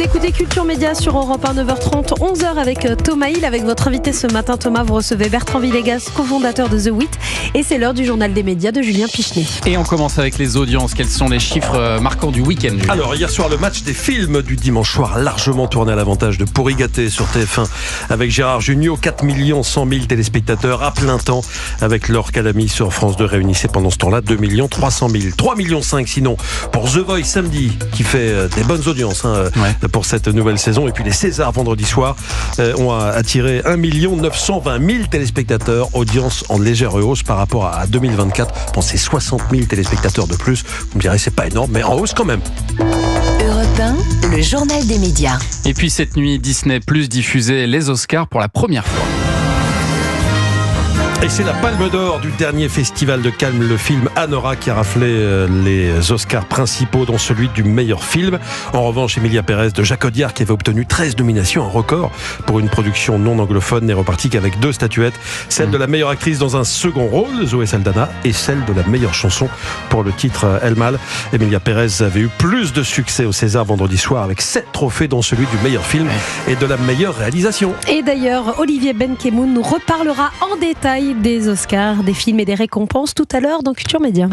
écoutez Culture Média sur Europe 1, 9h30, 11h avec Thomas Hill. Avec votre invité ce matin, Thomas, vous recevez Bertrand Villegas, cofondateur de The Wit. Et c'est l'heure du journal des médias de Julien Pichenet. Et on commence avec les audiences. Quels sont les chiffres marquants du week-end, Julien ? Alors, hier soir, le match des films du dimanche soir a largement tourné à l'avantage de Pourri gâté sur TF1 avec Gérard Jugnot. 4 100 000 téléspectateurs à plein temps avec Laure Calamy sur France 2 réunissait pendant ce temps-là 2 300 000. 3,5 millions sinon pour The Voice samedi qui fait des bonnes audiences pour cette nouvelle saison. Et puis les Césars vendredi soir ont attiré 1 920 000 téléspectateurs, audience en légère hausse par rapport à 2024. Bon, c'est 60 000 téléspectateurs de plus. Vous me direz c'est pas énorme, mais en hausse quand même. Europe 1, le journal des médias. Et puis cette nuit, Disney+ diffusait les Oscars pour la première fois. Et c'est la Palme d'Or du dernier festival de Cannes, le film Anora, qui a raflé les Oscars principaux, dont celui du meilleur film. En revanche, Emilia Pérez de Jacques Audiard, qui avait obtenu 13 nominations, un record pour une production non anglophone, n'est repartie qu'avec 2 statuettes. Celle de la meilleure actrice dans un second rôle, Zoé Saldana, et celle de la meilleure chanson pour le titre El Mal. Emilia Pérez avait eu plus de succès au César vendredi soir avec 7 trophées, dont celui du meilleur film et de la meilleure réalisation. Et d'ailleurs, Olivier Benkemoun nous reparlera en détail des Oscars, des films et des récompenses tout à l'heure dans Culture Média.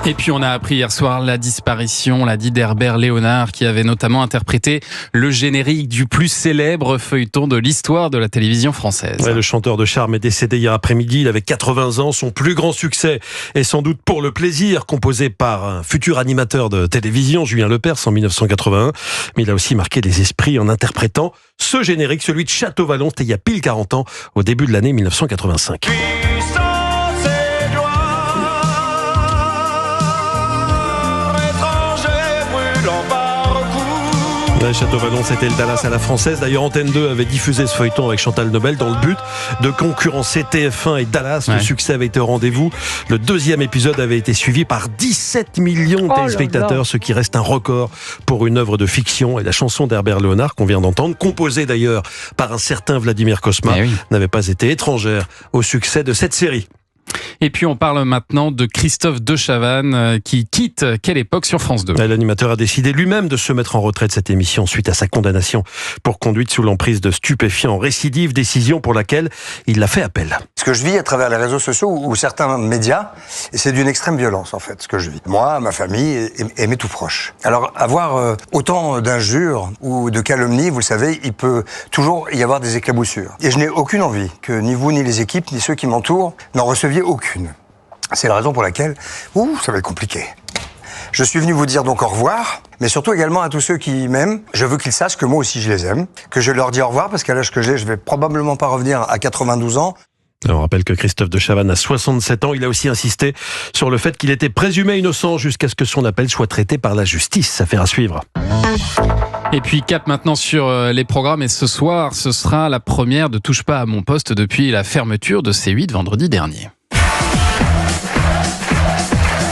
Et puis on a appris hier soir la disparition, l'a dit, d'Herbert Léonard, qui avait notamment interprété le générique du plus célèbre feuilleton de l'histoire de la télévision française. Ouais, le chanteur de charme est décédé hier après-midi, il avait 80 ans, son plus grand succès est sans doute Pour le plaisir, composé par un futur animateur de télévision, Julien Lepers, en 1981, mais il a aussi marqué les esprits en interprétant ce générique, celui de Château-Vallon, c'était il y a pile 40 ans, au début de l'année 1985. Château-Vallon, c'était le Dallas à la française. D'ailleurs, Antenne 2 avait diffusé ce feuilleton avec Chantal Nobel dans le but de concurrencer TF1 et Dallas. Le succès avait été au rendez-vous. Le 2e épisode avait été suivi par 17 millions de téléspectateurs, ce qui reste un record pour une œuvre de fiction. Et la chanson d'Herbert Léonard, qu'on vient d'entendre, composée d'ailleurs par un certain Vladimir Cosma, n'avait pas été étrangère au succès de cette série. Et puis on parle maintenant de Christophe de Chavannes qui quitte Quelle époque sur France 2. L'animateur a décidé lui-même de se mettre en retrait de cette émission suite à sa condamnation pour conduite sous l'emprise de stupéfiants récidive, décision pour laquelle il a fait appel. Ce que je vis à travers les réseaux sociaux ou certains médias, c'est d'une extrême violence en fait, ce que je vis. Moi, ma famille et mes tout proches. Alors avoir autant d'injures ou de calomnies, vous le savez, il peut toujours y avoir des éclaboussures. Et je n'ai aucune envie que ni vous, ni les équipes, ni ceux qui m'entourent n'en receviez aucune. C'est la raison pour laquelle, ça va être compliqué. Je suis venu vous dire donc au revoir, mais surtout également à tous ceux qui m'aiment. Je veux qu'ils sachent que moi aussi je les aime, que je leur dis au revoir parce qu'à l'âge que j'ai, je vais probablement pas revenir à 92 ans. On rappelle que Christophe de Chavannes a 67 ans. Il a aussi insisté sur le fait qu'il était présumé innocent jusqu'à ce que son appel soit traité par la justice. Affaire à suivre. Et puis cap maintenant sur les programmes. Et ce soir, ce sera la première de Touche pas à mon poste depuis la fermeture de C8 vendredi dernier.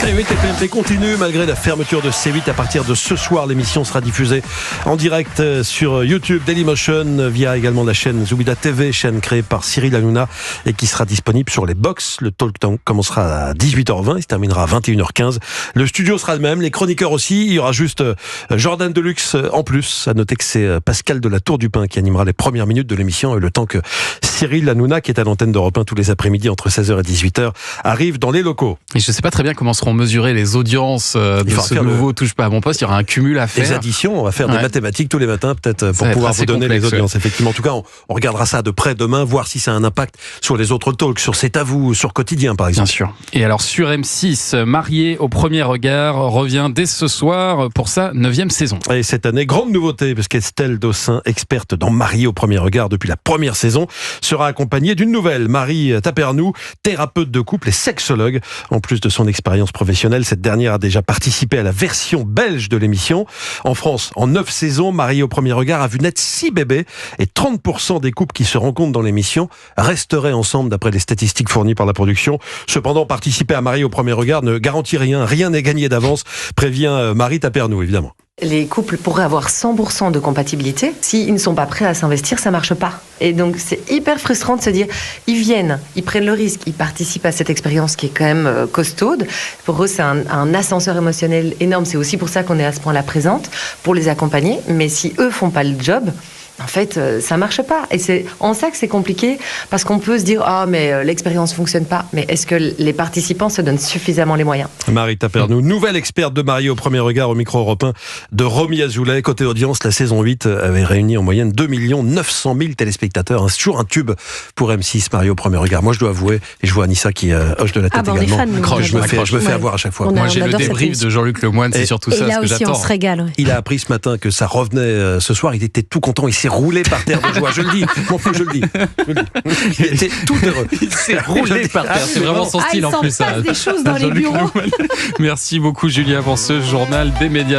Et oui, TPMP continue malgré la fermeture de C8. À partir de ce soir, l'émission sera diffusée en direct sur YouTube, Dailymotion, via également la chaîne Zoubida TV, chaîne créée par Cyril Hanouna et qui sera disponible sur les box. Le talk commencera à 18h20, il se terminera à 21h15. Le studio sera le même, les chroniqueurs aussi. Il y aura juste Jordan Deluxe en plus. À noter que c'est Pascal de la Tour du Pin qui animera les premières minutes de l'émission et le temps que Cyril Hanouna, qui est à l'antenne d'Europe 1 tous les après-midi entre 16h et 18h, arrive dans les locaux. Et je ne sais pas très bien comment seront mesurer les audiences de ce nouveau Touche pas à mon poste. Il y aura un cumul à faire. Les additions, on va faire des mathématiques tous les matins peut-être pour pouvoir vous donner les audiences. Effectivement, en tout cas, on regardera ça de près demain, voir si ça a un impact sur les autres talks, sur C'est à vous, sur Quotidien par exemple. Bien sûr. Et alors sur M6, Marié au premier regard revient dès ce soir pour sa 9e saison. Et cette année, grande nouveauté, parce qu'Estelle Dossin, experte dans Marié au premier regard depuis la première saison, sera accompagnée d'une nouvelle, Marie Tapernou, thérapeute de couple et sexologue. En plus de son expérience professionnelle, cette dernière a déjà participé à la version belge de l'émission. En France, en 9 saisons, Marié au premier regard a vu naître 6 bébés et 30% des couples qui se rencontrent dans l'émission resteraient ensemble d'après les statistiques fournies par la production. Cependant, participer à Marié au premier regard ne garantit rien. Rien n'est gagné d'avance, prévient Marie Tapernou, évidemment. Les couples pourraient avoir 100% de compatibilité. S'ils ne sont pas prêts à s'investir, ça marche pas. Et donc, c'est hyper frustrant de se dire, ils viennent, ils prennent le risque, ils participent à cette expérience qui est quand même costaude. Pour eux, c'est un ascenseur émotionnel énorme. C'est aussi pour ça qu'on est à ce point-là présente, pour les accompagner. Mais si eux font pas le job, en fait, ça marche pas. Et c'est en ça que c'est compliqué, parce qu'on peut se dire, mais l'expérience fonctionne pas. Mais est-ce que les participants se donnent suffisamment les moyens? Marie Tapernou, nouvelle experte de Mariés au premier regard au micro européen de Romy Azoulay. Côté audience, la saison 8 avait réuni en moyenne 2 900 000 téléspectateurs. C'est toujours un tube pour M6, Mariés au premier regard. Moi, je dois avouer, et je vois Anissa qui hoche de la tête également. Je me fais avoir à chaque fois. Moi, j'ai le débrief de Jean-Luc Lemoyne, c'est surtout ça ce que j'attends. On se régale. Il a appris ce matin que ça revenait ce soir. Il était tout content. Il s'est roulé par terre de joie. Je le dis. Mon fou, je le dis. Il était tout heureux. Il s'est roulé par terre. C'est vraiment son style en plus. Il s'en passe des choses dans les bureaux. Merci beaucoup, Julien, pour ce journal des médias.